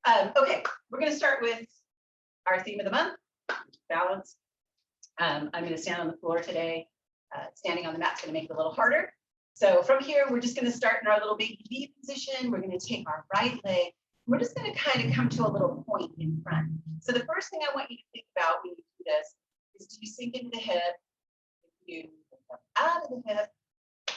Okay, we're going to start with our theme of the month, balance. I'm going to stand on the floor today. Standing on the mat is going to make it a little harder. So from here, we're just going to start in our little baby V position. We're going to take our right leg. We're just going to kind of come to a little point in front. So the first thing I want you to think about when you do this is, do you sink into the hip? You come out of the hip.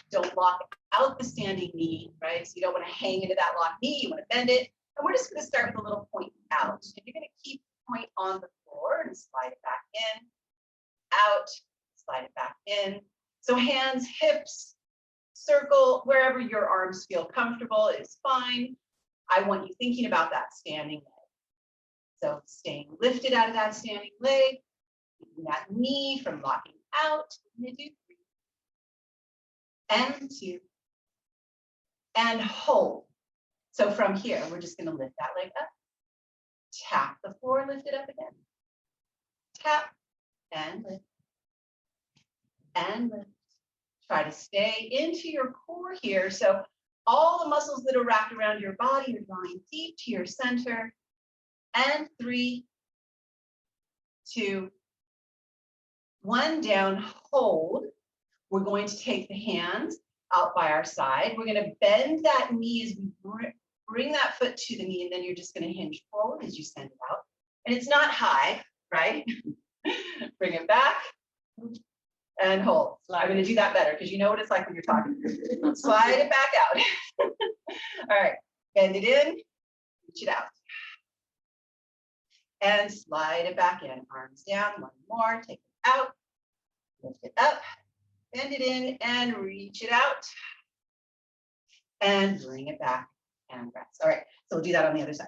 Don't lock out the standing knee, right? So you don't want to hang into that locked knee. You want to bend it. And we're just going to start with a little point out. And you're going to keep the point on the floor and slide it back in, out, slide it back in. So hands, hips, circle, wherever your arms feel comfortable is fine. I want you thinking about that standing leg. So staying lifted out of that standing leg, keeping that knee from locking out. I'm going to do 3 and 2 and hold. So from here, we're just going to lift that leg up, tap the floor, lift it up again, tap and lift, and lift. Try to stay into your core here. So all the muscles that are wrapped around your body are drawing deep to your center. And 3, 2, 1, down, hold. We're going to take the hands out by our side. We're going to bend that knee as we bring that foot to the knee, and then you're just going to hinge forward as you send it out. And it's not high, right? Bring it back and hold. I'm going to do that better because you know what it's like when you're talking. Slide it back out. All right, bend it in, reach it out. And slide it back in. Arms down, 1 more, take it out, lift it up, bend it in and reach it out. And bring it back and rest. All right, so we'll do that on the other side.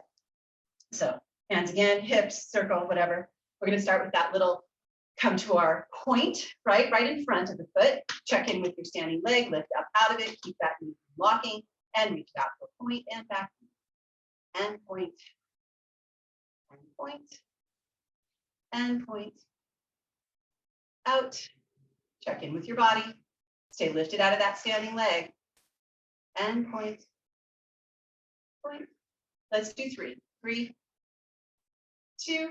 So hands again, hips, circle, whatever. We're going to start with that little come to our point, right in front of the foot. Check in with your standing leg, lift up out of it, keep that knee locking, and reach out to a point and back. And point, and point, and point. Out. Check in with your body. Stay lifted out of that standing leg. And point, point. Let's do 3. 3, 2.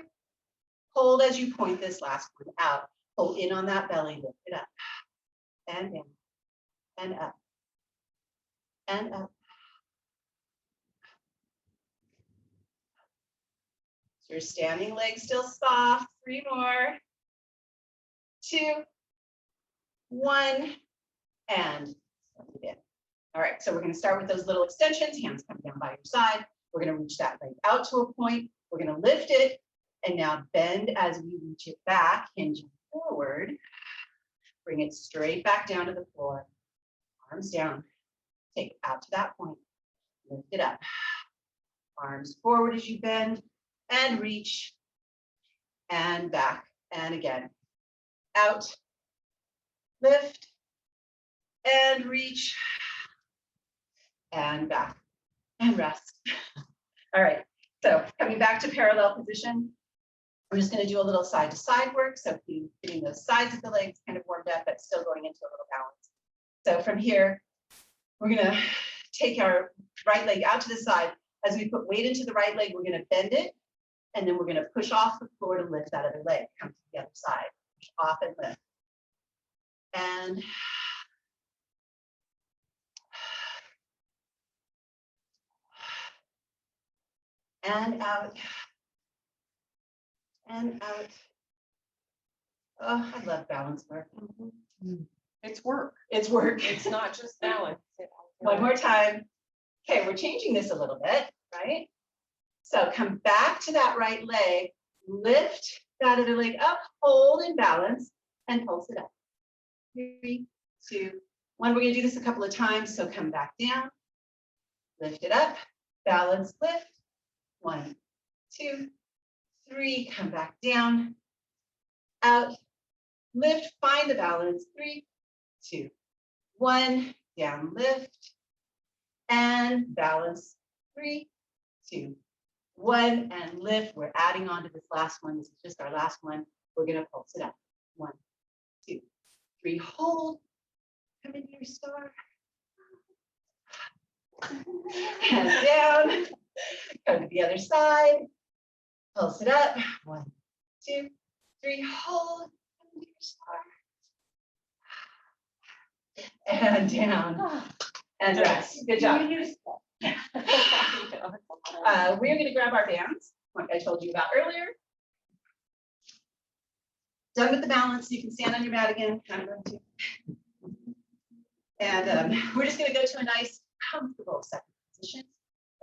Hold as you point this last one out. Pull in on that belly, lift it up. And down, and up, and up. So your standing leg still soft. 3 more. 2, 1, and send it in. All right, so we're going to start with those little extensions. Hands come down by your side. We're going to reach that leg out to a point. We're going to lift it. And now bend as we reach it back, hinging forward. Bring it straight back down to the floor. Arms down. Take it out to that point. Lift it up. Arms forward as you bend and reach. And back. And again. Out. Lift. And reach. And back. And rest. All right. So coming back to parallel position. We're just going to do a little side to side work. So getting those sides of the legs kind of warmed up, but still going into a little balance. So from here, we're going to take our right leg out to the side. As we put weight into the right leg, we're going to bend it. And then we're going to push off the floor to lift that other leg. Come to the other side. Push off and lift. And out. And out. Oh, I love balance work. It's work. It's work. It's not just balance. One more time. Okay, we're changing this a little bit, right? So come back to that right leg, lift that other leg up, hold and balance, and pulse it up. 3, 2, 1. We're going to do this a couple of times. So come back down, lift it up, balance, lift. 1, 2, 3, come back down, out, lift, find the balance. 3, 2, 1, down, lift, and balance. 3, 2, 1, and lift. We're adding on to this last one. This is just our last one. We're going to pulse it up. 1, 2, 3, hold. Come into your star. And down. Go to the other side. Pulse it up. 1, 2, 3. Hold. And down. And rest. Good job. We're going to grab our bands, like I told you about earlier. Done with the balance. You can stand on your mat again. I'm going to. And we're just going to go to a nice, comfortable second position.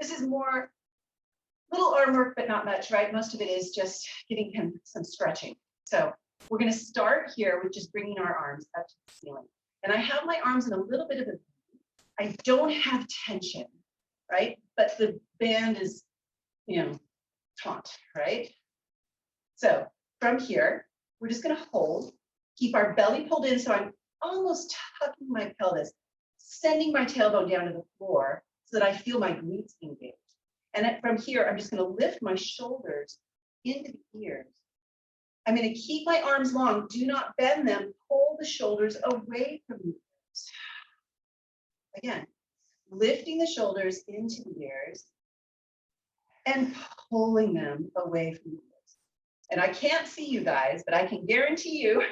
This is more little arm work, but not much, right? Most of it is just getting him some stretching. So we're going to start here with just bringing our arms up to the ceiling. And I have my arms in a little bit of a, I don't have tension, right? But the band is, taut, right? So from here, we're just going to hold, keep our belly pulled in. So I'm almost tucking my pelvis, sending my tailbone down to the floor so that I feel my glutes engaged. And then from here, I'm just going to lift my shoulders into the ears. I'm going to keep my arms long. Do not bend them. Pull the shoulders away from the ears. Again, lifting the shoulders into the ears and pulling them away from the ears. And I can't see you guys, but I can guarantee you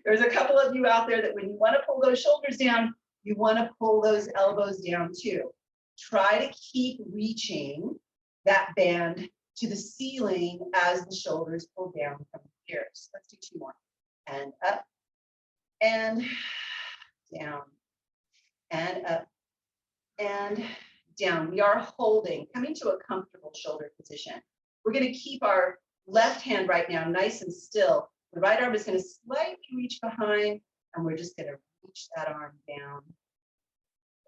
there's a couple of you out there that when you want to pull those shoulders down, you want to pull those elbows down too. Try to keep reaching that band to the ceiling as the shoulders pull down from the ears. Let's do 2 more. And up and down and up and down. We are holding, coming to a comfortable shoulder position. We're going to keep our left hand right now nice and still. The right arm is going to slightly reach behind, and we're just going to reach that arm down.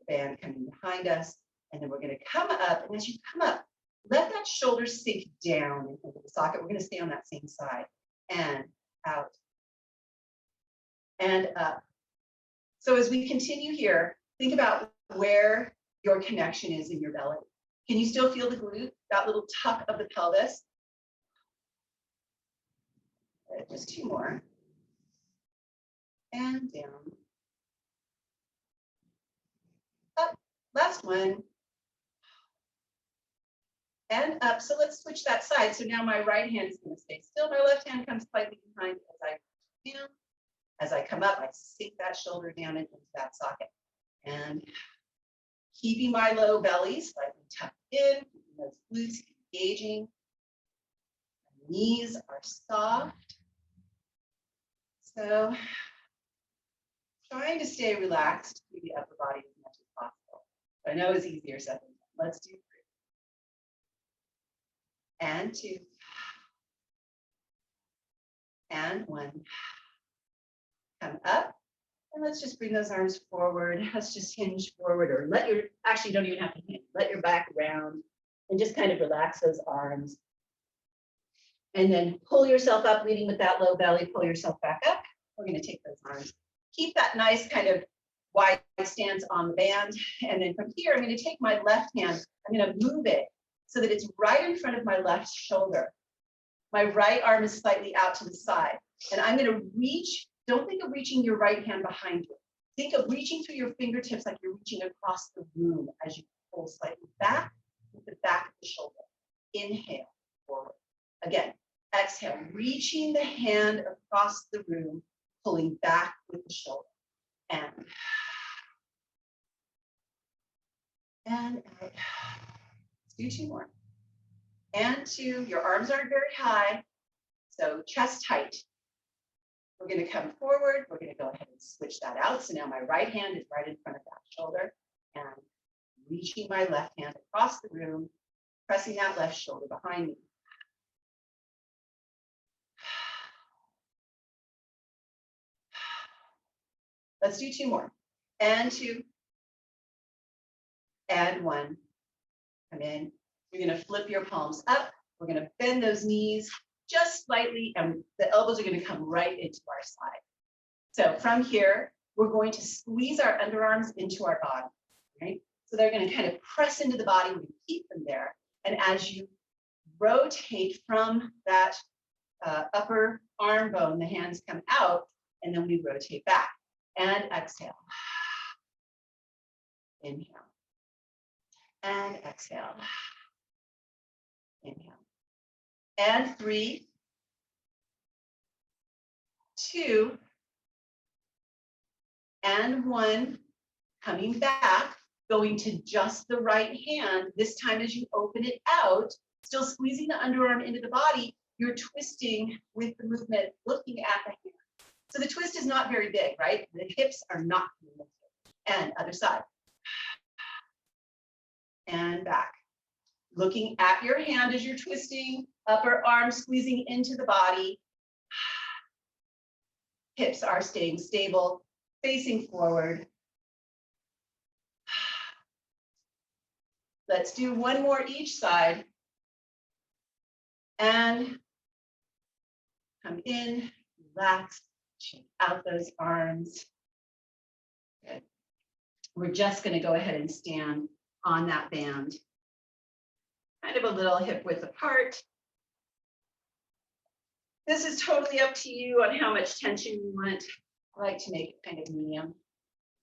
The band coming behind us, and then we're going to come up. And as you come up, let that shoulder sink down into the socket. We're going to stay on that same side. And out. And up. So as we continue here, think about where your connection is in your belly. Can you still feel the glute, that little tuck of the pelvis? Just 2 more. And down. Up. Last one. And up. So let's switch that side. So now my right hand is going to stay still. My left hand comes slightly behind as I down. As I come up, I sink that shoulder down into that socket. And keeping my low belly slightly tucked in, keeping those glutes engaging. My knees are soft. So trying to stay relaxed through the upper body as much as possible. I know it's easier said than done. Let's do 3. And 2. And 1. Come up. And let's just bring those arms forward. Let's just hinge forward, or let your, actually you don't even have to hinge. Let your back round and just kind of relax those arms. And then pull yourself up, leading with that low belly, pull yourself back up. We're going to take those arms. Keep that nice kind of wide stance on the band. And then from here, I'm going to take my left hand. I'm going to move it so that it's right in front of my left shoulder. My right arm is slightly out to the side. And I'm going to reach. Don't think of reaching your right hand behind you. Think of reaching through your fingertips like you're reaching across the room as you pull slightly back with the back of the shoulder. Inhale, forward. Again, exhale, reaching the hand across the room, pulling back with the shoulder. And out. Let's do 2 more. And 2, your arms aren't very high, so chest tight. We're going to come forward. We're going to go ahead and switch that out. So now my right hand is right in front of that shoulder, and reaching my left hand across the room, pressing that left shoulder behind me. Let's do 2 more. And 2. And 1. Come in. You're going to flip your palms up. We're going to bend those knees just slightly, and the elbows are going to come right into our side. So from here, we're going to squeeze our underarms into our body, right? So they're going to kind of press into the body. We're going to keep them there. And as you rotate from that upper arm bone, the hands come out, and then we rotate back. And exhale. Inhale. And exhale. and 3, 2, and 1. Coming back, going to just the right hand. This time as you open it out, still squeezing the underarm into the body, you're twisting with the movement, looking at the hand. So the twist is not very big, right? The hips are not lifted. And other side. And back. Looking at your hand as you're twisting, upper arm squeezing into the body. Hips are staying stable, facing forward. Let's do one more each side. And come in, relax, shake out those arms. Good. We're just going to go ahead and stand on that band. Kind of a little hip width apart. This is totally up to you on how much tension you want. I like to make it kind of medium.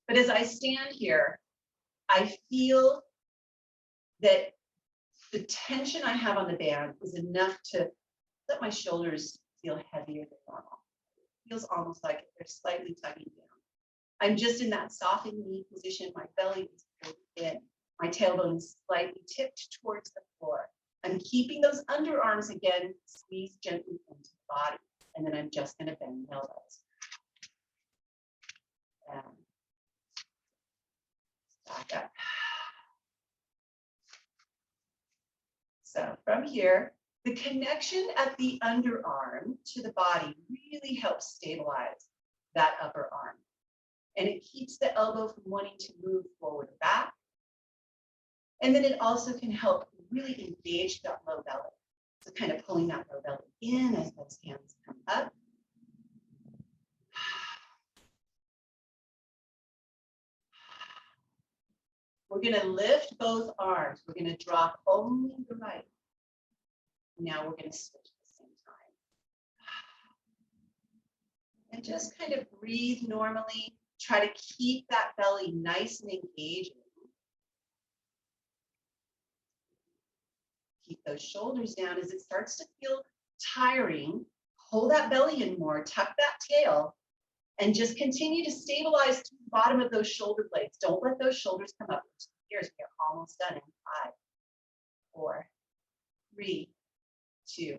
But as I stand here, I feel that the tension I have on the band is enough to let my shoulders feel heavier than normal. It feels almost like they're slightly tugging down. I'm just in that softened knee position. My belly is pulled in. My tailbone is slightly tipped towards the floor. I'm keeping those underarms again, squeeze gently into the body. And then I'm just going to bend the elbows. And back up. So from here, the connection at the underarm to the body really helps stabilize that upper arm. And it keeps the elbow from wanting to move forward or back. And then it also can help really engage that low belly. So kind of pulling that low belly in as those hands come up. We're going to lift both arms. We're going to drop only the right. Now we're going to switch at the same time. And just kind of breathe normally. Try to keep that belly nice and engaged. Keep those shoulders down as it starts to feel tiring. Hold that belly in more, tuck that tail, and just continue to stabilize to the bottom of those shoulder blades. Don't let those shoulders come up. Here's, we're almost done in 5, 4, 3, 2,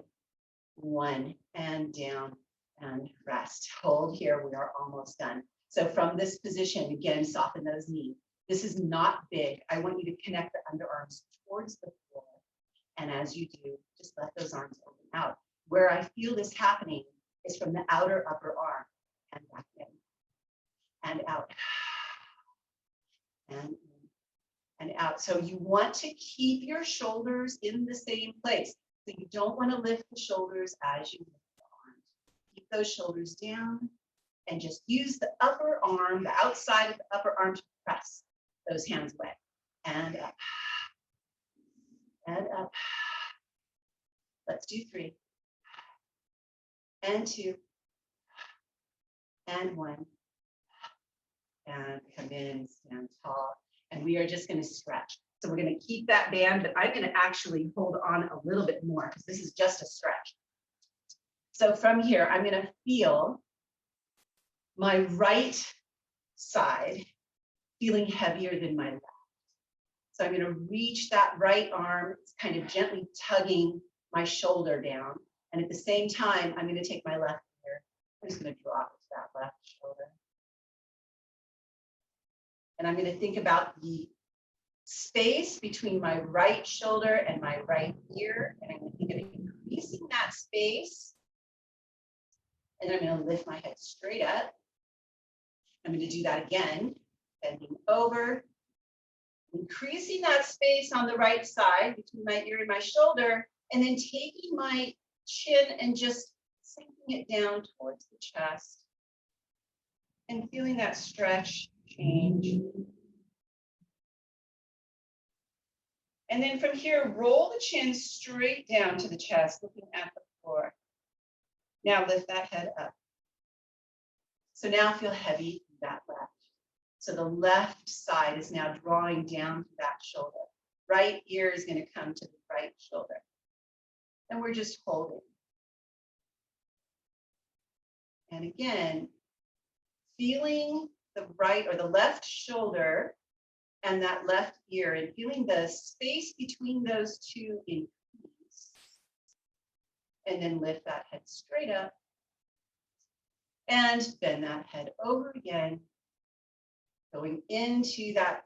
1, and down and rest. Hold here, we are almost done. So from this position, again, soften those knees. This is not big. I want you to connect the underarms towards the floor. And as you do, just let those arms open out. Where I feel this happening is from the outer upper arm and back in and out and in and out. So you want to keep your shoulders in the same place. So you don't want to lift the shoulders as you lift the arms. Keep those shoulders down and just use the upper arm, the outside of the upper arm to press those hands away and up. And up. Let's do 3 and 2 and 1 and come in, stand tall, and we are just going to stretch. So we're going to keep that band, but I'm going to actually hold on a little bit more because this is just a stretch. So from here, I'm going to feel my right side feeling heavier than my left. So I'm going to reach that right arm, it's kind of gently tugging my shoulder down. And at the same time, I'm going to take my left here. I'm just going to drop to that left shoulder. And I'm going to think about the space between my right shoulder and my right ear. And I'm going to think of increasing that space. And I'm going to lift my head straight up. I'm going to do that again, bending over. Increasing that space on the right side between my ear and my shoulder, and then taking my chin and just sinking it down towards the chest and feeling that stretch change. And then from here, roll the chin straight down to the chest, looking at the floor. Now lift that head up. So now feel heavy in that left. So the left side is now drawing down to that shoulder. Right ear is going to come to the right shoulder. and we're just holding. And again, feeling the right or the left shoulder and that left ear and feeling the space between those two increase. And then lift that head straight up and bend that head over again, going into that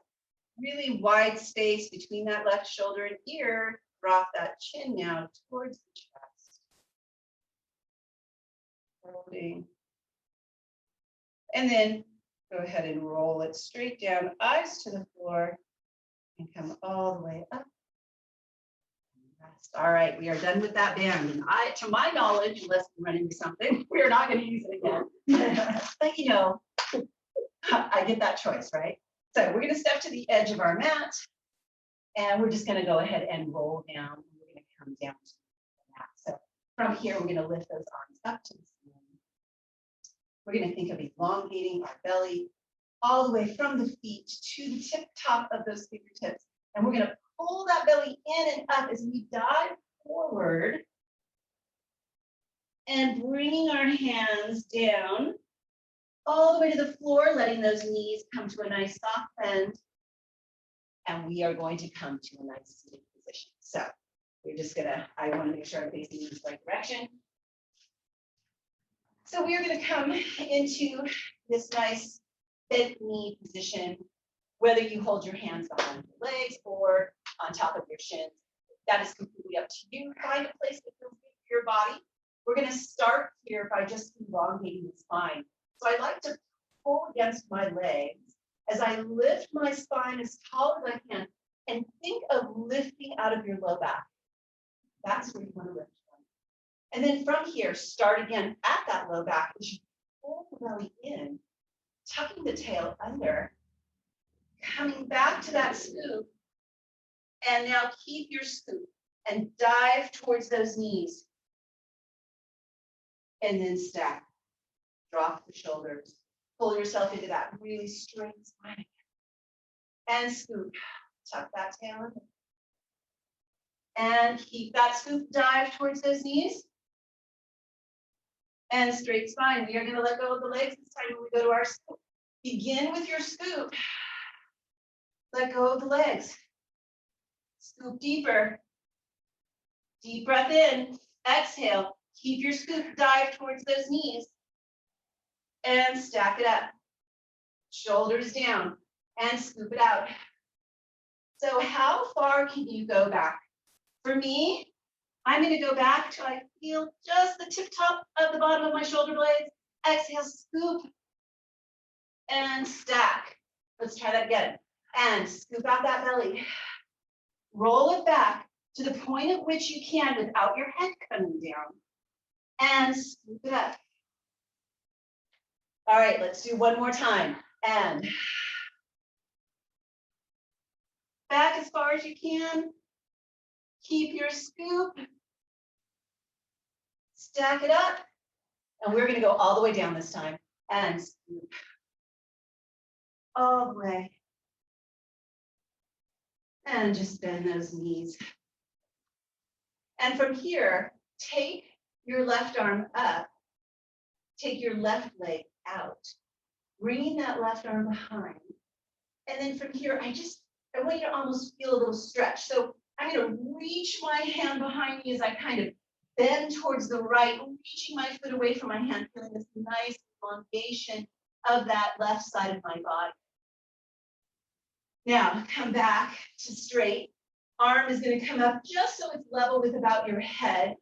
really wide space between that left shoulder and ear. Drop that chin now towards the chest. Holding. And then go ahead and roll it straight down, eyes to the floor, and come all the way up. Rest. All right, we are done with that band. And to my knowledge, unless we run into something, we are not going to use it again. But you know, I get that choice, right? So we're going to step to the edge of our mat, and we're just going to go ahead and roll down. We're going to come down to the mat. So from here, we're going to lift those arms up to the ceiling. We're going to think of elongating our belly all the way from the feet to the tip top of those fingertips. And we're going to pull that belly in and up as we dive forward and bringing our hands down all the way to the floor, letting those knees come to a nice soft bend. And we are going to come to a nice seated position. So we're just gonna, I want to make sure I'm facing in the right direction. So we are going to come into this nice bent knee position, whether you hold your hands behind your legs or on top of your shins. That is completely up to you. Find a place that feels good for your body. We're going to start here by just elongating the spine. So I like to pull against my legs as I lift my spine as tall as I can and think of lifting out of your low back. That's where you want to lift from. And then from here, start again at that low back as you pull the belly in, tucking the tail under, coming back to that scoop. And now keep your scoop and dive towards those knees. And then stack. Drop the shoulders. Pull yourself into that really straight spine. And scoop. Tuck that tail in. And keep that scoop, dive towards those knees. And straight spine. We are going to let go of the legs this time when we go to our scoop. Begin with your scoop. Let go of the legs. Scoop deeper. Deep breath in. Exhale. Keep your scoop, dive towards those knees. And stack it up. Shoulders down. And scoop it out. So how far can you go back? For me, I'm going to go back till I feel just the tip top of the bottom of my shoulder blades. Exhale, scoop. And stack. Let's try that again. And scoop out that belly. Roll it back to the point at which you can without your head coming down. And scoop it up. All right, let's do one more time. And back as far as you can. Keep your scoop. Stack it up. And we're going to go all the way down this time. And scoop. All the way. And just bend those knees. And from here, take your left arm up. Take your left leg out. Bringing that left arm behind. And then from here, I want you to almost feel a little stretch. So I'm going to reach my hand behind me as I kind of bend towards the right, reaching my foot away from my hand, feeling this nice elongation of that left side of my body. Now, come back to straight. Arm is going to come up just so it's level with about your head.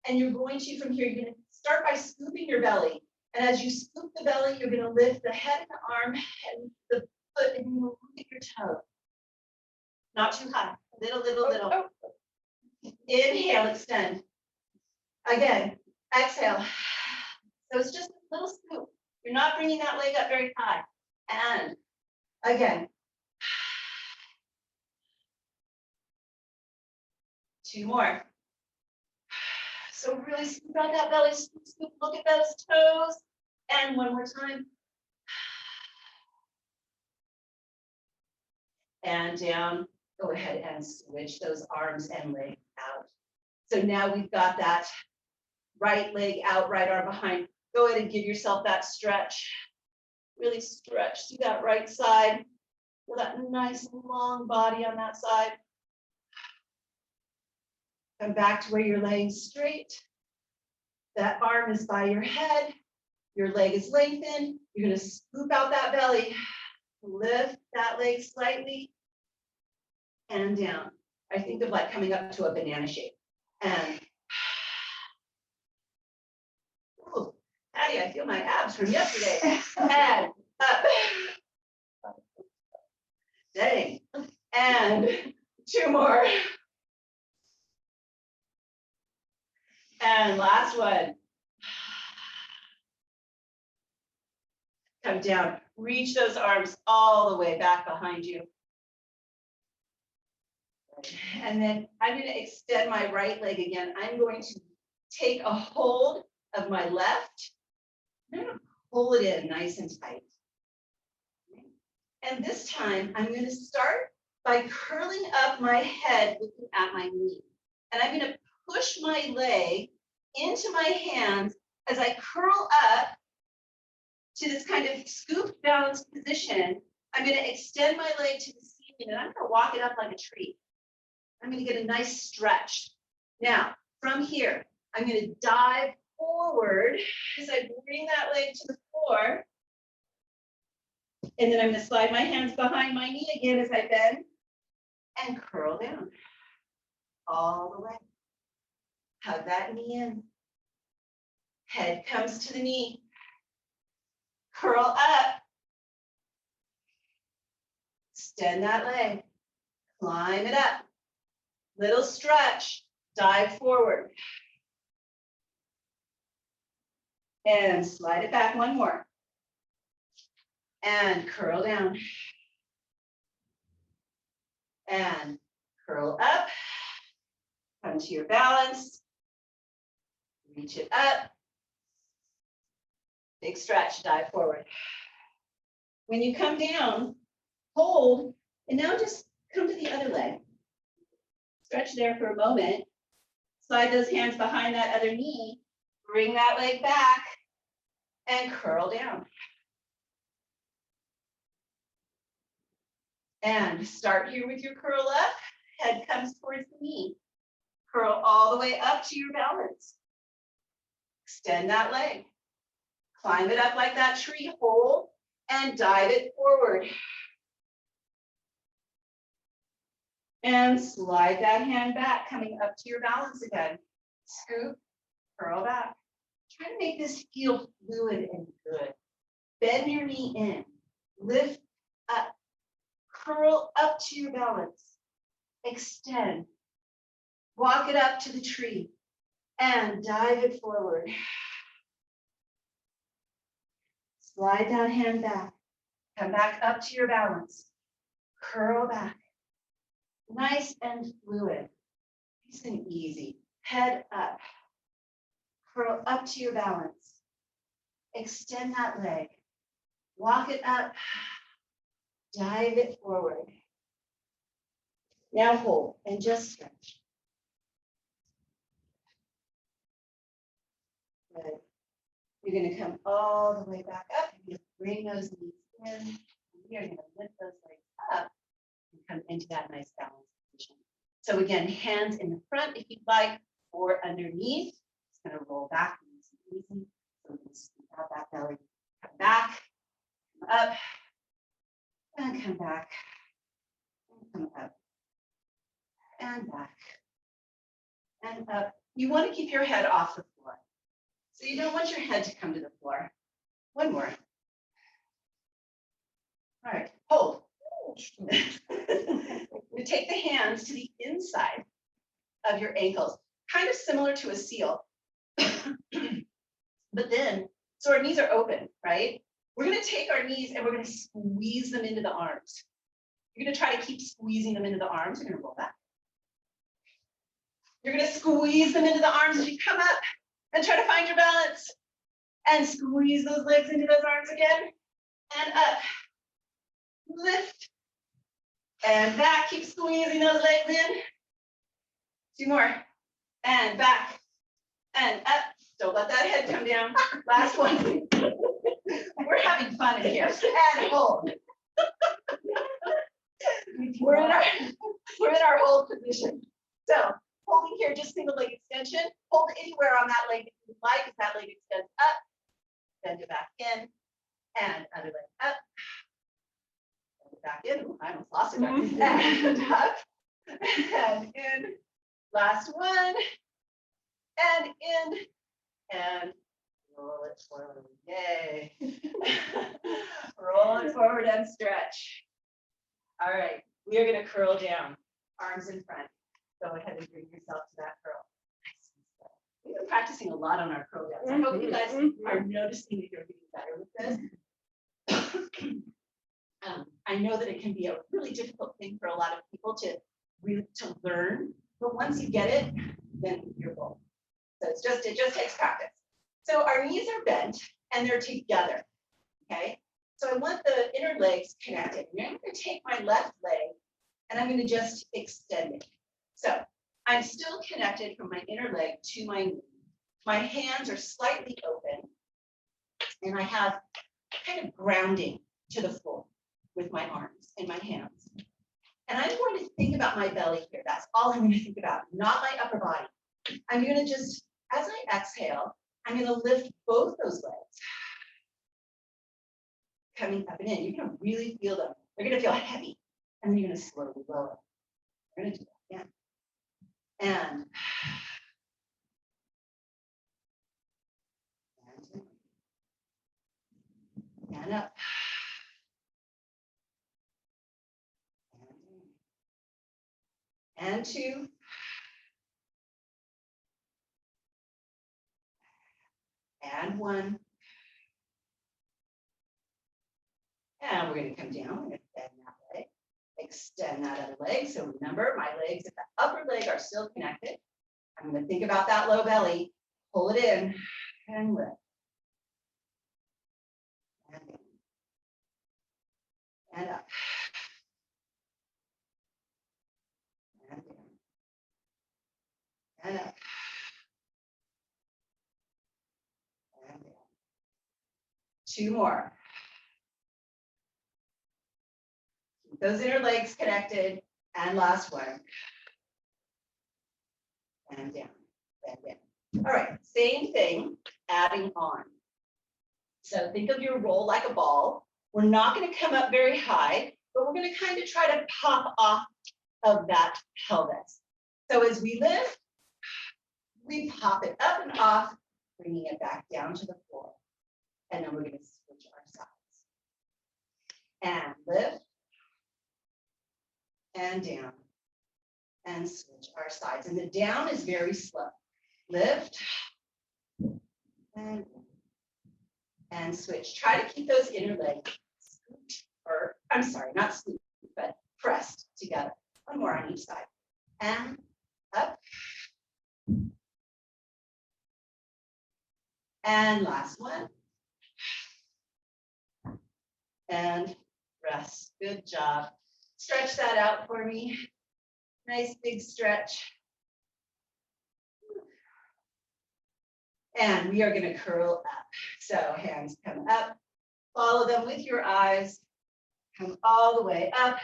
And you're going to, from here, you're going to start by scooping your belly. And as you scoop the belly, you're going to lift the head and the arm and the foot, and you will look at your toe. Not too high. Little. Inhale, extend. Again, exhale. So it's just a little scoop. You're not bringing that leg up very high. And again. 2 more. So really scoop out that belly, scoop, scoop, look at those toes. And one more time. And down. Go ahead and switch those arms and legs out. So now we've got that right leg out, right arm behind. Go ahead and give yourself that stretch. Really stretch through that right side. Feel that nice long body on that side. Come back to where you're laying straight. That arm is by your head. Your leg is lengthened. You're going to scoop out that belly. Lift that leg slightly and down. I think of like coming up to a banana shape. And ooh, Patty, I feel my abs from yesterday. And up. Dang. And 2 more. And last one. Come down. Reach those arms all the way back behind you. And then I'm going to extend my right leg again. I'm going to take a hold of my left. I'm going to pull it in nice and tight. And this time I'm going to start by curling up my head looking at my knee. And I'm going to push my leg into my hands as I curl up to this kind of scoop balance position. I'm going to extend my leg to the ceiling and I'm going to walk it up like a tree. I'm going to get a nice stretch. Now, from here, I'm going to dive forward as I bring that leg to the floor. And then I'm going to slide my hands behind my knee again as I bend and curl down all the way. Hug that knee in. Head comes to the knee. Curl up. Extend that leg. Climb it up. Little stretch. Dive forward. And slide it back one more. And curl down. And curl up. Come to your balance. Reach it up. Big stretch, dive forward. When you come down, hold, and now just come to the other leg. Stretch there for a moment. Slide those hands behind that other knee. Bring that leg back and curl down. And start here with your curl up. Head comes towards the knee. Curl all the way up to your balance. Extend that leg. Climb it up like that tree, hold, and dive it forward. And slide that hand back, coming up to your balance again. Scoop, curl back. Try to make this feel fluid and good. Bend your knee in, lift up, curl up to your balance, extend, walk it up to the tree, and dive it forward. Slide that hand back, come back up to your balance, curl back. Nice and fluid, nice and easy. Head up, curl up to your balance, extend that leg, walk it up, dive it forward. Now hold and just stretch. Good. You're going to come all the way back up. You're going to bring those knees in. We are going to lift those legs up and come into that nice balance position. So again, hands in the front if you'd like, or underneath. It's going to roll back easy. So we're going to scoop out that belly. Come back, come up, and come back, and come up, and back, and up. You want to keep your head off the floor. So you don't want your head to come to the floor. One more. All right, hold. You take the hands to the inside of your ankles, kind of similar to a seal. But then, so our knees are open, right? We're going to take our knees and we're going to squeeze them into the arms. You're going to try to keep squeezing them into the arms. You're going to roll back. You're going to squeeze them into the arms as you come up and try to find your balance. And squeeze those legs into those arms again. And up. Lift. And back. Keep squeezing those legs in. 2 more. and back, and up. Don't let that head come down. Last one. We're having fun in here. And hold. We're in our hold position. So holding here, just single leg extension. Hold anywhere on that leg if you like. If that leg extends up, bend it back in, and other leg up. Bend it back in. Ooh, I almost lost it. And up, and in. Last one, and in, and roll it forward. Yay. Roll it forward and stretch. All right, we are going to curl down, arms in front. Go ahead and bring yourself to that curl. We've been practicing a lot on our curl downs. I hope you guys are noticing that you're getting better with this. I know that it can be a really difficult thing for a lot of people to learn, but once you get it, then you're bold. So it just takes practice. So our knees are bent and they're together. Okay. So I want the inner legs connected. And I'm going to take my left leg and I'm going to just extend it. So I'm still connected from my inner leg to my knee. My hands are slightly open and I have kind of grounding to the floor with my arms and my hands. And I'm going to think about my belly here. That's all I'm going to think about, not my upper body. I'm going to just, as I exhale, I'm going to lift both those legs. Coming up and in. You're going to really feel them. They're going to feel heavy. And then you're going to slowly lower. We're going to do that again. And up. And two. And one. And we're going to come down. We're going to bend that leg. Extend that other leg. So remember, my legs at the upper leg are still connected. I'm going to think about that low belly. Pull it in and lift. And down. And up. And down. And up. And down. Two more. Keep those inner legs connected. And last one. And down. And down. All right, same thing, adding on. So think of your roll like a ball. We're not going to come up very high, but we're going to kind of try to pop off of that pelvis. So as we lift, we pop it up and off, bringing it back down to the floor. And then we're going to switch our sides. And lift. And down. And switch our sides. And the down is very slow. Lift. And switch. Try to keep those inner legs scooped, or I'm sorry, not scooped, but pressed together. One more on each side. And up. And last one. And rest. Good job. Stretch that out for me. Nice big stretch. And we are going to curl up. So hands come up, follow them with your eyes, come all the way up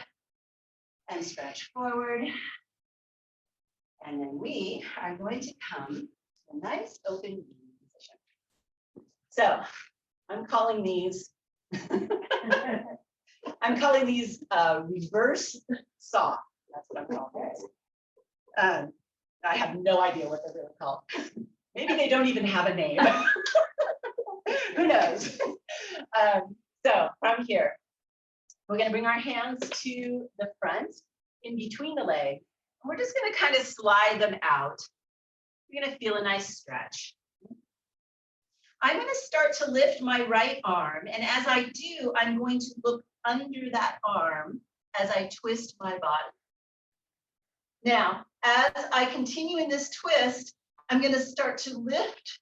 and stretch forward. And then we are going to come to a nice open knee position. So I'm calling these reverse saw. That's what I'm calling this. I have no idea what they're really called. Maybe they don't even have a name. Who knows? So from here, we're going to bring our hands to the front in between the legs. We're just going to kind of slide them out. You're going to feel a nice stretch. I'm going to start to lift my right arm. And as I do, I'm going to look under that arm as I twist my body. Now, as I continue in this twist, I'm going to start to lift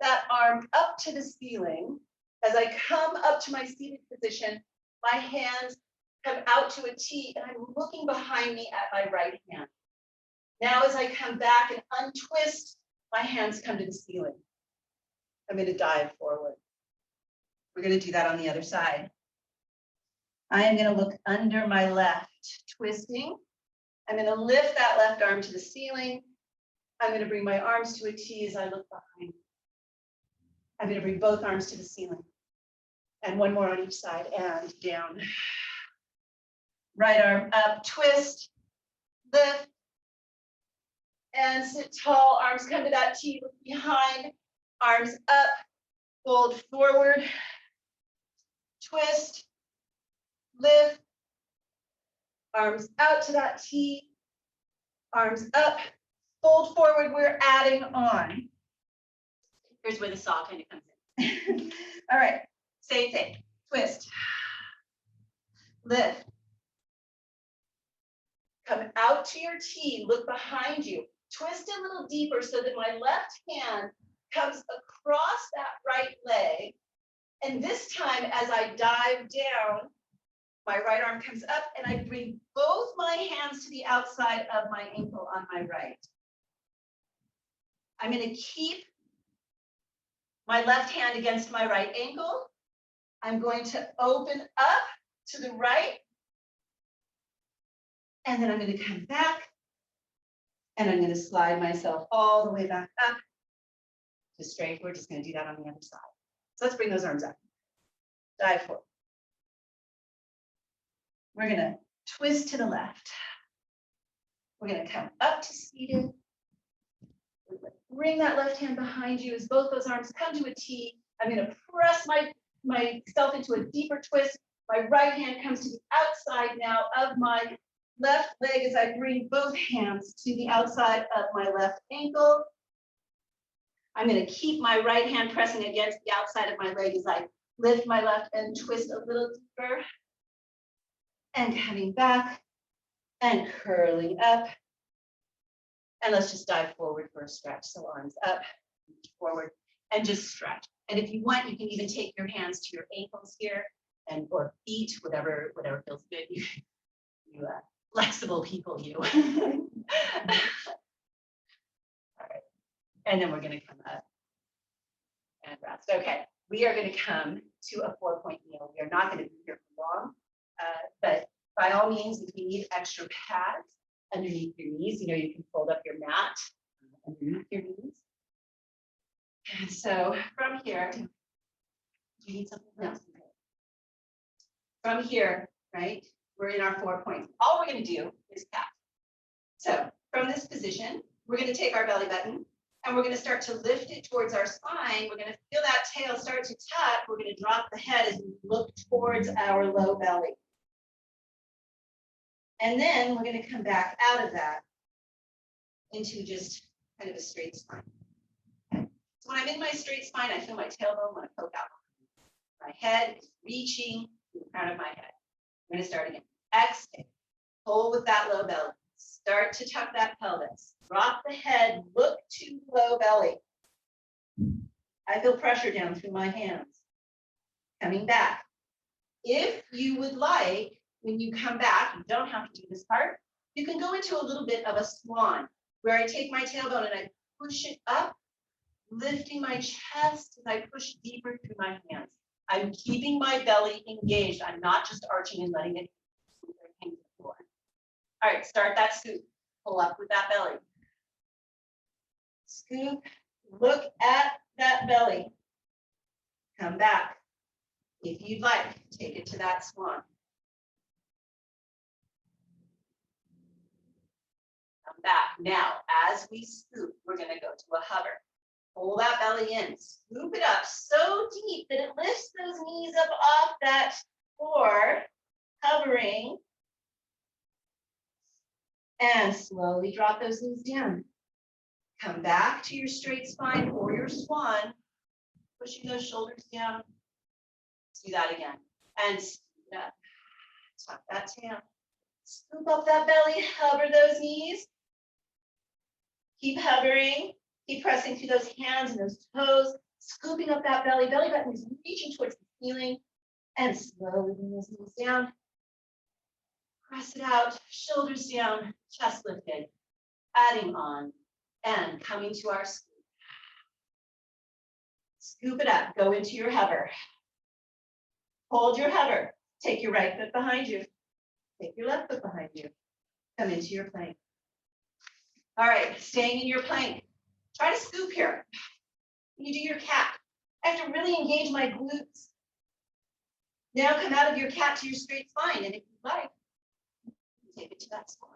that arm up to the ceiling. As I come up to my seated position, my hands come out to a T and I'm looking behind me at my right hand. Now as I come back and untwist, my hands come to the ceiling. I'm going to dive forward. We're going to do that on the other side. I am going to look under my left, twisting. I'm going to lift that left arm to the ceiling. I'm going to bring my arms to a T as I look behind. I'm going to bring both arms to the ceiling. And one more on each side and down. Right arm up, twist, lift, and sit tall. Arms come to that T, look behind, arms up, fold forward, twist, lift, arms out to that T, arms up, fold forward. We're adding on. Here's where the saw kind of comes in. All right, same thing. Twist, lift, come out to your T, look behind you, twist a little deeper so that my left hand comes across that right leg. And this time, as I dive down, my right arm comes up and I bring both my hands to the outside of my ankle on my right. I'm going to keep my left hand against my right ankle. I'm going to open up to the right. And then I'm going to come back and I'm going to slide myself all the way back up to straight. We're just going to do that on the other side. So let's bring those arms up. Dive forward. We're going to twist to the left. We're going to come up to seated. Bring that left hand behind you as both those arms come to a T. I'm going to press myself into a deeper twist. My right hand comes to the outside now of my left leg as I bring both hands to the outside of my left ankle. I'm going to keep my right hand pressing against the outside of my leg as I lift my left and twist a little deeper. And coming back and curling up. And let's just dive forward for a stretch. So arms up, forward, and just stretch. And if you want, you can even take your hands to your ankles here and or feet, whatever feels good. You flexible people, you. All right. And then we're going to come up and rest. Okay. We are going to come to a 4-point kneel. We are not going to be here for long, but by all means, if you need extra pads underneath your knees, you can fold up your mat underneath your knees. And so from here, do you need something else? From here, right, we're in our 4 points. All we're going to do is tap. So from this position, we're going to take our belly button and we're going to start to lift it towards our spine. We're going to feel that tail start to tuck. We're going to drop the head as we look towards our low belly. And then we're going to come back out of that into just kind of a straight spine. Okay. So when I'm in my straight spine, I feel my tailbone want to poke out. My head is reaching to the crown of my head. I'm going to start again. Exhale. Pull with that low belly. Start to tuck that pelvis. Drop the head. Look to low belly. I feel pressure down through my hands. Coming back. If you would like, when you come back, you don't have to do this part. You can go into a little bit of a swan where I take my tailbone and I push it up, lifting my chest as I push deeper through my hands. I'm keeping my belly engaged. I'm not just arching and letting it hang to the floor. All right, start that scoop. Pull up with that belly. Scoop, look at that belly. Come back. If you'd like, take it to that swan. Come back. Now, as we scoop, we're going to go to a hover. Pull that belly in, scoop it up so deep that it lifts those knees up off that floor, hovering. And slowly drop those knees down. Come back to your straight spine or your swan, pushing those shoulders down. Let's do that again. And scoop up. Tuck that tail. Scoop up that belly, hover those knees. Keep hovering. Keep pressing through those hands and those toes, scooping up that belly. Belly button is reaching towards the ceiling. And slowly bring those knees down. Press it out, shoulders down, chest lifted. adding on, and coming to our scoop. Scoop it up, go into your hover. Hold your hover, take your right foot behind you, take your left foot behind you, come into your plank. All right, staying in your plank. Try to scoop here. You do your cat. I have to really engage my glutes. Now come out of your cat to your straight spine, and if you like, take it to that swan.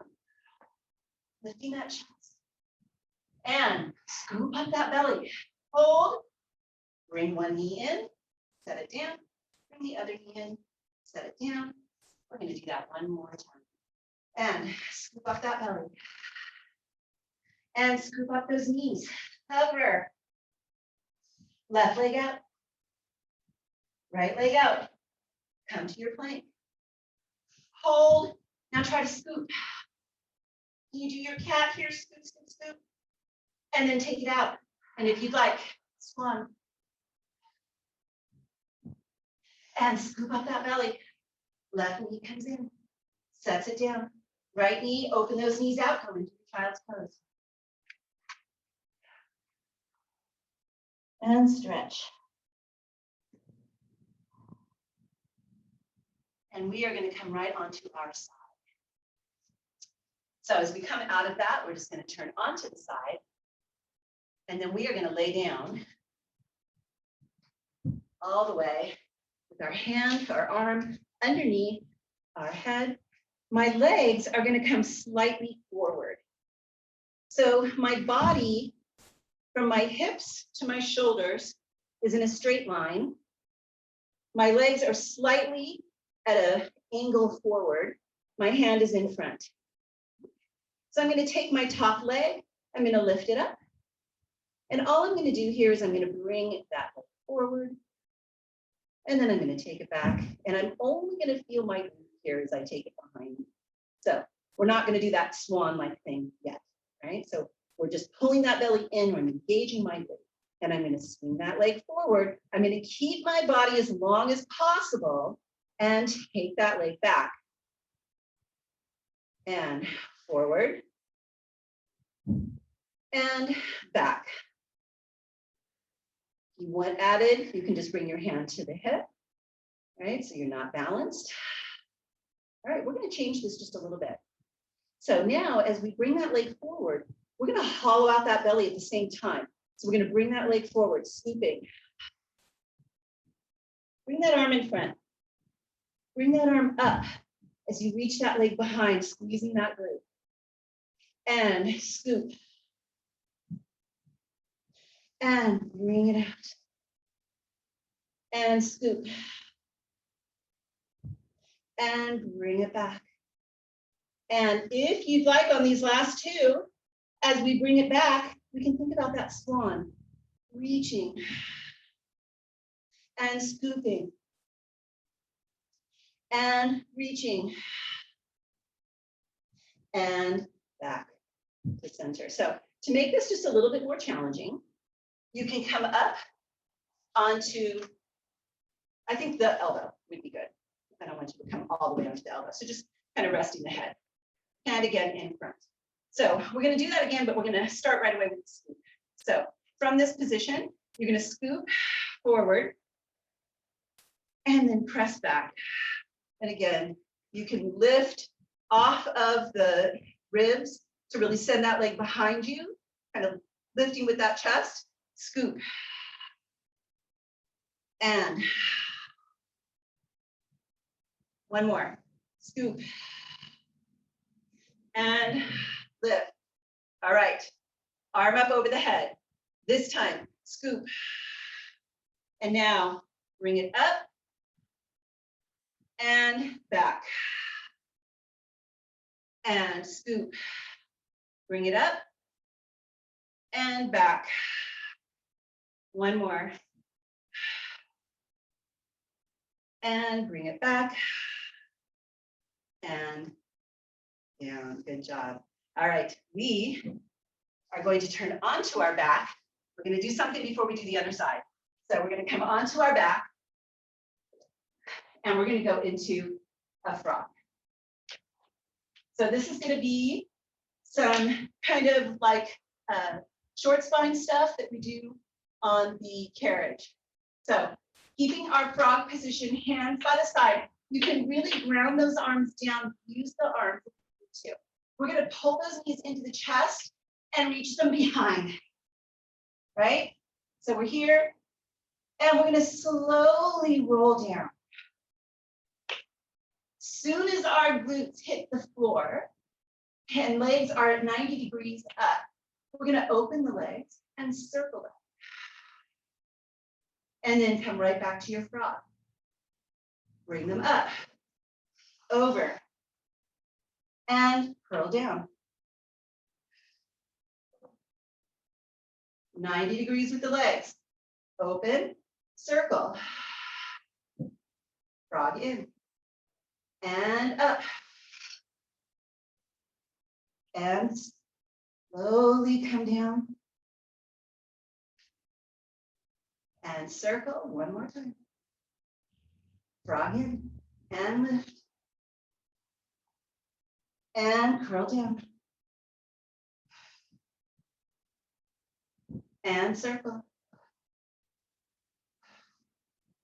Lifting that chest. And scoop up that belly. Hold. Bring one knee in, set it down. Bring the other knee in, set it down. We're going to do that one more time. And scoop up that belly. And scoop up those knees. Hover. Left leg out. Right leg out. Come to your plank. Hold. Now try to scoop. You do your cat here, scoop, scoop, scoop. And then take it out. And if you'd like, swan. And scoop up that belly. Left knee comes in, sets it down. Right knee, open those knees out, come into your child's pose. And stretch. And we are going to come right onto our side. So as we come out of that, we're just going to turn onto the side. And then we are going to lay down all the way with our hand, our arm underneath our head. My legs are going to come slightly forward. So my body from my hips to my shoulders is in a straight line. My legs are slightly at an angle forward. My hand is in front. So I'm going to take my top leg, I'm going to lift it up. And all I'm going to do here is I'm going to bring that leg forward. And then I'm going to take it back. And I'm only going to feel my glute here as I take it behind me. So we're not going to do that swan-like thing yet, right? So we're just pulling that belly in, I'm engaging my glute. And I'm going to swing that leg forward. I'm going to keep my body as long as possible and take that leg back. And forward. And back. If you want added, you can just bring your hand to the hip, right? So you're not balanced. All right, we're going to change this just a little bit. So now as we bring that leg forward, we're going to hollow out that belly at the same time. So we're going to bring that leg forward, scooping. Bring that arm in front. Bring that arm up as you reach that leg behind, squeezing that glute. And scoop. And bring it out. And scoop. And bring it back. And if you'd like on these last two, as we bring it back, we can think about that swan, reaching and scooping and reaching and back to center. So to make this just a little bit more challenging, you can come up onto, I think the elbow would be good. I don't want you to come all the way onto the elbow. So just kind of resting the head. And again, in front. So we're going to do that again, but we're going to start right away with the scoop. So from this position, you're going to scoop forward and then press back. And again, you can lift off of the ribs to really send that leg behind you, kind of lifting with that chest, scoop. And one more, scoop. And lift. All right, arm up over the head. This time, scoop. And now bring it up and back. And scoop. Bring it up and back. One more. And bring it back. And down. Good job. All right, we are going to turn onto our back. We're going to do something before we do the other side. So we're going to come onto our back and we're going to go into a frog. So this is going to be some kind of like short spine stuff that we do on the carriage. So keeping our frog position, hands by the side, you can really ground those arms down, use the arms too. We're gonna pull those knees into the chest and reach them behind, right? So we're here, and we're gonna slowly roll down. Soon as our glutes hit the floor and legs are at 90 degrees up, we're gonna open the legs and circle them. And then come right back to your frog. Bring them up, over, and curl down. 90 degrees with the legs. Open, circle, frog in, and up. And slowly come down. And circle one more time. Frog in and lift. And curl down. And circle.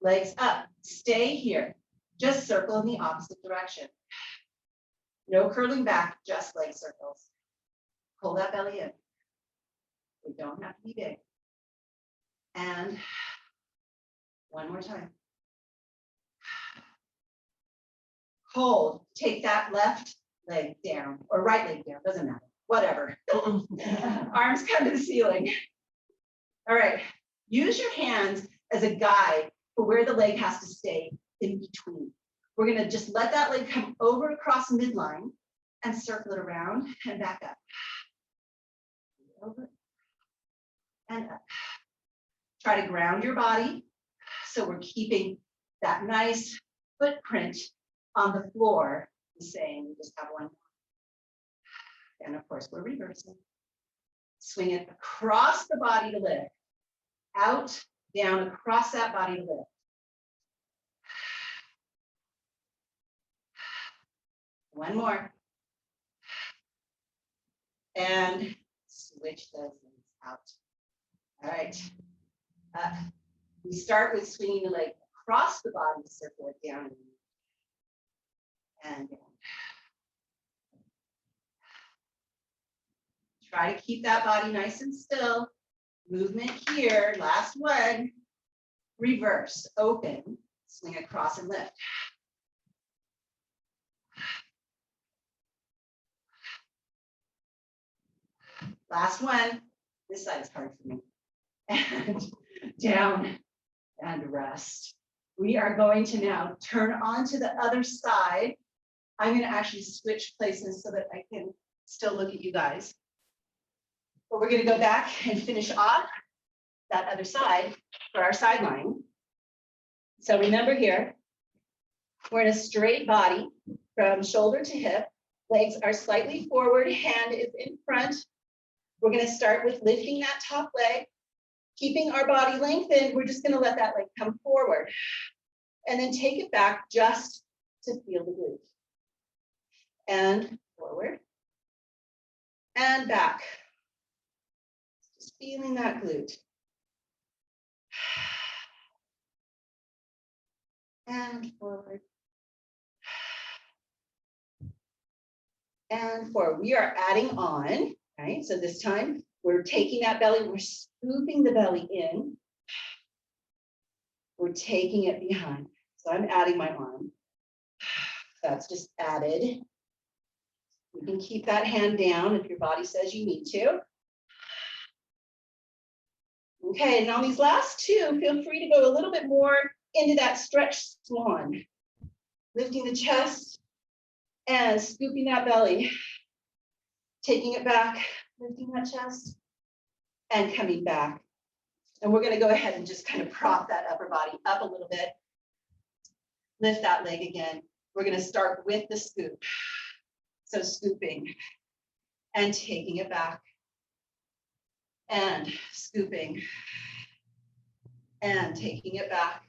Legs up. Stay here. Just circle in the opposite direction. No curling back, just leg circles. Pull that belly in. They don't have to be big. And one more time. Hold. Take that left leg down or right leg down. Doesn't matter. Whatever. Arms come to the ceiling. All right. Use your hands as a guide for where the leg has to stay in between. We're going to just let that leg come over across midline and circle it around and back up. Over and up. Try to ground your body so we're keeping that nice footprint on the floor the same. We just have one. And of course, we're reversing. Swing it across the body to lift. Out, down, across that body to lift. One more. And switch those legs out. All right. We start with swinging the leg across the body, circle it down and down. Try to keep that body nice and still. Movement here, last one. Reverse, open, swing across and lift. Last one. This side is hard for me. And down and rest. We are going to now turn onto the other side. I'm going to actually switch places so that I can still look at you guys. But we're going to go back and finish off that other side for our sideline. So remember here, we're in a straight body from shoulder to hip. Legs are slightly forward, hand is in front. We're going to start with lifting that top leg, keeping our body lengthened. We're just going to let that leg come forward and then take it back just to feel the glute. And forward and back. Just feeling that glute. And forward. And forward. We are adding on, right? So this time we're taking that belly, we're scooping the belly in. We're taking it behind. So I'm adding my arm. That's just added. You can keep that hand down if your body says you need to. Okay, and on these last two, feel free to go a little bit more into that stretch swan. Lifting the chest and scooping that belly. Taking it back, lifting that chest and coming back. And we're going to go ahead and just kind of prop that upper body up a little bit. Lift that leg again. We're going to start with the scoop. So scooping and taking it back and scooping and taking it back.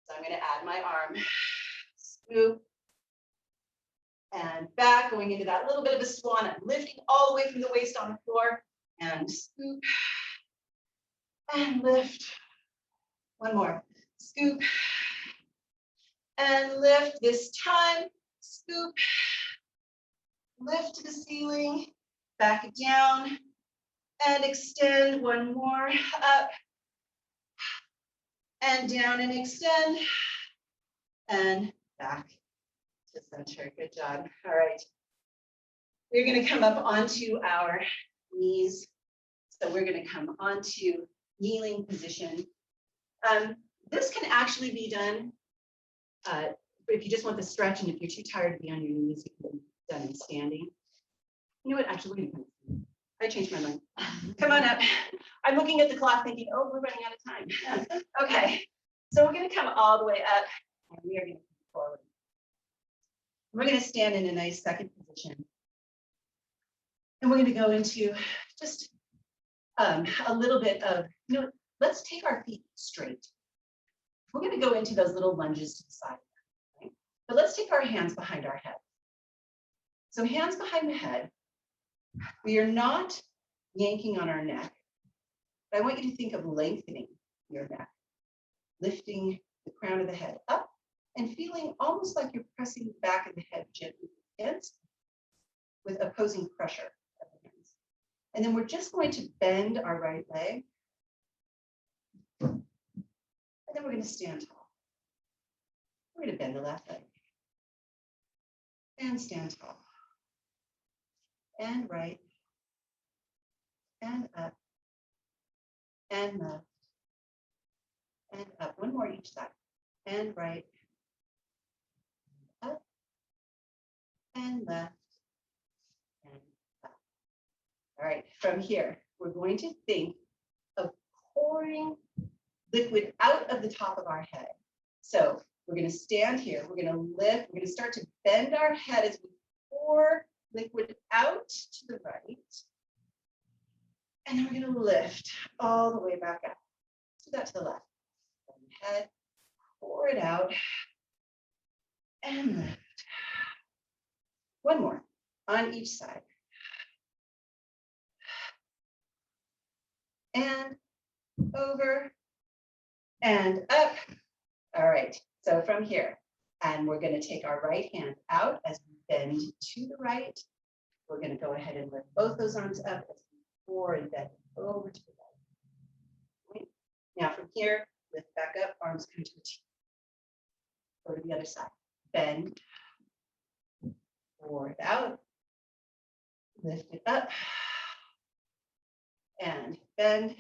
So I'm going to add my arm. Scoop and back, going into that little bit of a swan. I'm lifting all the way from the waist on the floor and scoop and lift. One more, scoop and lift. This time, scoop, lift to the ceiling, back down and extend. One more, up and down and extend and back to center. Good job. All right. We're going to come up onto our knees. So we're going to come onto kneeling position. This can actually be done if you just want the stretch, and if you're too tired to be on your knees, it can be done in standing. You know what? Actually, I changed my mind. Come on up. I'm looking at the clock thinking, oh, we're running out of time. Okay. So we're going to come all the way up, and we are going to come forward. We're going to stand in a nice second position. And we're going to go into just a little bit of, let's take our feet straight. We're going to go into those little lunges to the side. Right? But let's take our hands behind our head. So hands behind the head. We are not yanking on our neck. But I want you to think of lengthening your neck, lifting the crown of the head up and feeling almost like you're pressing the back of the head gently against with opposing pressure of the hands. And then we're just going to bend our right leg. And then we're going to stand tall. We're going to bend the left leg. And stand tall. And right. And up. And left. And up. One more each side. And right. Up. And left. And up. All right, from here, we're going to think of pouring liquid out of the top of our head. So we're going to stand here. We're going to lift. We're going to start to bend our head as we pour liquid out to the right. And then we're going to lift all the way back up. Do that to the left. Bend the head, pour it out, and lift. One more on each side. And over and up. All right, so from here, and we're going to take our right hand out as we bend to the right. We're going to go ahead and lift both those arms up as we pour and bend over to the right. Right. Now from here, lift back up, arms come to the T. Go to the other side. Bend, pour it out, lift it up, and bend,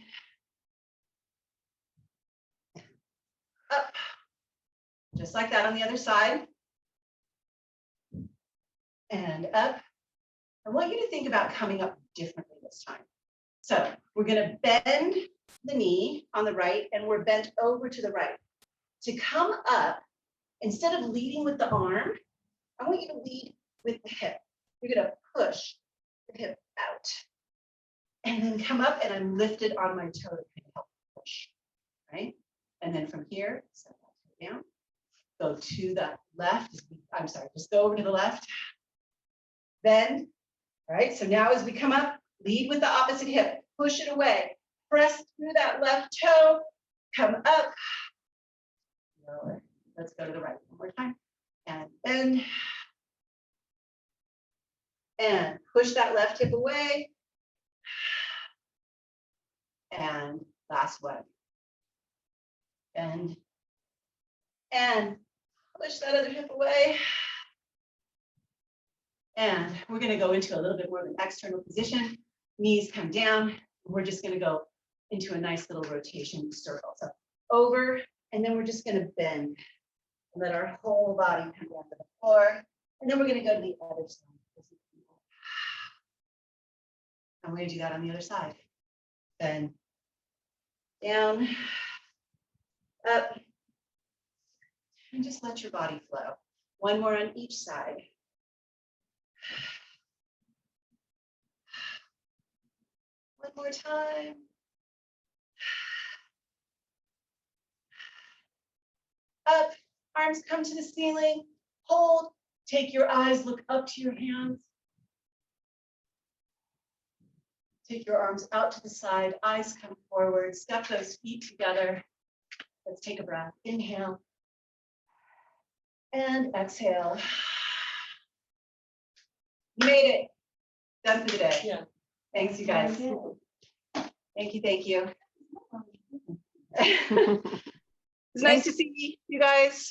up, just like that on the other side, and up. I want you to think about coming up differently this time. So we're going to bend the knee on the right, and we're bent over to the right. To come up, instead of leading with the arm, I want you to lead with the hip. You're going to push the hip out. And then come up, and I'm lifted on my toe to help push, right? And then from here, set that down, go to the left. I'm sorry, just go over to the left. Bend, all right? So now as we come up, lead with the opposite hip, push it away, press through that left toe, come up, lower. Let's go to the right one more time, and bend, and push that left hip away, and last one. Bend, and push that other hip away. And we're going to go into a little bit more of an external position. Knees come down. We're just going to go into a nice little rotation circle. So over, and then we're just going to bend. Let our whole body come down to the floor. And then we're going to go to the other side. I'm going to do that on the other side. Bend, down, up, and just let your body flow. One more on each side. One more time. Up, arms come to the ceiling, hold, Take your eyes, look up to your hands. Take your arms out to the side, eyes come forward, step those feet together. Let's take a breath. Inhale. And exhale. You made it. Done for the day. Yeah. Thanks, you guys. Thank you, thank you. It's nice to see you guys.